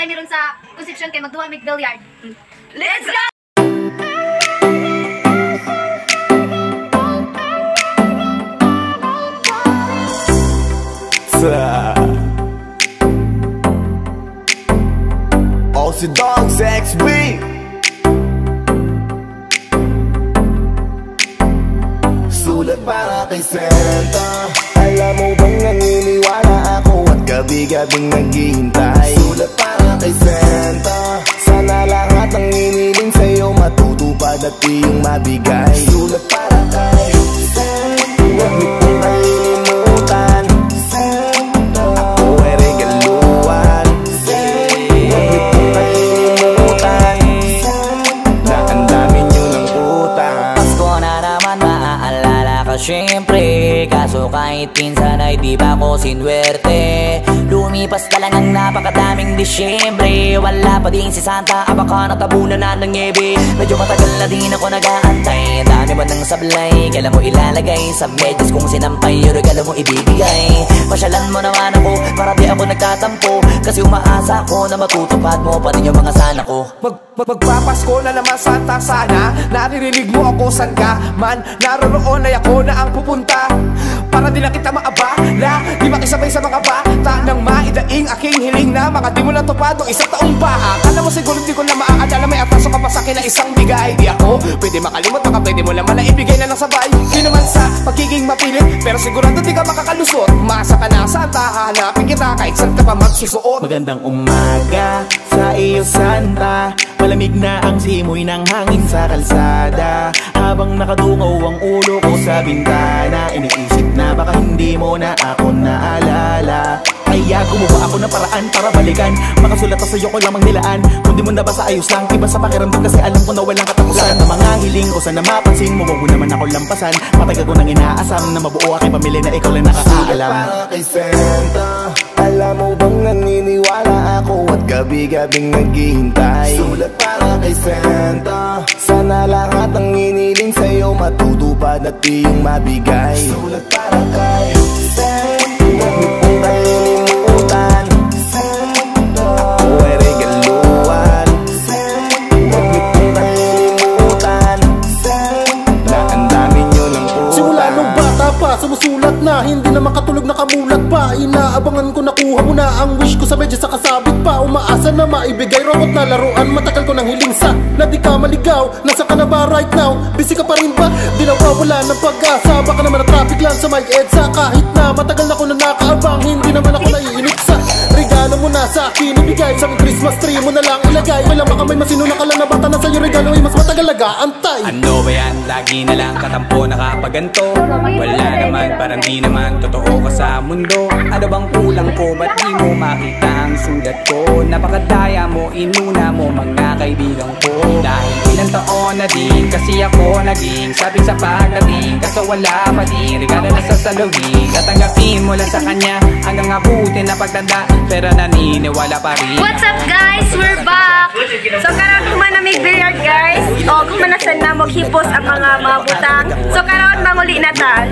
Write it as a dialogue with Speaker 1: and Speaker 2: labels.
Speaker 1: kay meron sa Concepcion kay magduha mig billiard. Let's go!
Speaker 2: Oh, si Dogs XB. Sulat para kay Santa. Alam mo bang naniniwala ako at gabi-gabing naghihintay. Sulat para kay Santa. Sana lahat ng hiniling sa'yo matutupad at iyong mabigay. Sulat para kay Santa. Huwag mo kong kalilimutan. Santa. Ako ay regaluhan. Santa. Huwag mo kong kalilimutan. Santa. Na ang dami nyo ng utang.
Speaker 3: Pasko na naman maaalala ka syempre. Kaso kahit pinsan ay di ba ko sinwerte. Lumipas na lang ang napakadaming Disyembre. Wala pa din si Santa, baka natabunan na ng niebe. Medyo matagal na din ako nag-aantay. Dami mo ng sablay, kailan mo ilalagay sa medyas kung sinampay, yung regalo mo ibibigay. Pasyalan mo naman ako, para di ako nagtatampo. Kasi umaasa ko na matutupad mo pa din yung mga sana ko.
Speaker 4: Magpapasko na naman Santa, sana naririnig mo ako san ka man. Naroon ay ako na ang pupunta, para di na kita maabala. Di makisabay sa mga bata nang maidaing aking hiling na mga di mo lang tupad o isang taong pa. Akala mo siguro di ko na maaalala, may atraso ka pa sa akin na isang bigay. Di ako pwede makalimot, baka pwede mo naman na ibigay na lang sabay. Di naman sa pagiging mapilit, pero sigurado di ka makakalusot. Masa ka na Santa, hanapin kita kahit saan ka pa magsusuot.
Speaker 5: Magandang umaga sa iyo Santa. Malamig na ang simoy ng hangin sa kalsada. Habang nakadungaw ang ulo ko sa bintana, iniisip na baka hindi mo na ako naalala. Kaya gumawa ako ng paraan para balikan. Makasulat na sa'yo ko lamang nilaan. Kung di mo nabasa ayos lang, iba sa pakiramdam kasi alam ko na walang katapusan. Lahat ng mga hiling ko sana mapansin mo, wag mo naman ako lampasan. Matagal ko nang inaasam na mabuo aking pamilya na ikaw lang nakakaalam.
Speaker 2: Para kay Santa. Alam mo bang naniniwala ako at gabi-gabing naghihintay. Sulat para kay Santa. Sana lahat ng hiniling sa'yo matutupad at iyong mabigay. Sulat para kay Santa. Huwag mo kong kalilimutan. Santa. Ako ay regaluhan. Santa. Huwag mo kong kalilimutan. Santa. Na ang dami nyo ng utang.
Speaker 6: Simula nung bata pa, sumusulat na. Hindi na makatulog, nakamulat pa. Inaabangan ko nakuha mo na ang wish ko sa medya sa kasabit pa. Umaasa na maibigay robot na laruan. Matagal ko nang hiling sa na di ka maligaw. Nasa ka na ba right now? Busy ka pa rin ba? Di nawawala ng pag-asa. Baka naman na traffic lang sa may EDSA. Kahit na matagal na ko na nakaabang, hindi naman ako naiinip sa regalo mo na sa akin ibigay. Sa Christmas tree mo na lang ilagay. Kailan baka may masinuna ka lang na bata na sa'yo regalo ay mas matagal nag-aantay.
Speaker 7: Ano ba yan? Lagi na lang katampo nakapaganto. Wala naman, parang di naman totoo ka sa mundo. Ano bang kulang ko? Ba't di mo makita ang sulat ko? Napakadaya mo, inuna mo mga kaibigan ko. Dahil ilang taon na din kasi ako naging sabi sa pagdating. Kaso wala pa din regalo na sasalugin. Tatanggapin mo lang sa kanya hanggang abutin na pagtanda, pero naniniwala pa rin.
Speaker 1: What's up guys? We're back! So karon kuman na may billiard guys. O kung manasan na maghipos ang mga butang. So karon manguli na tal.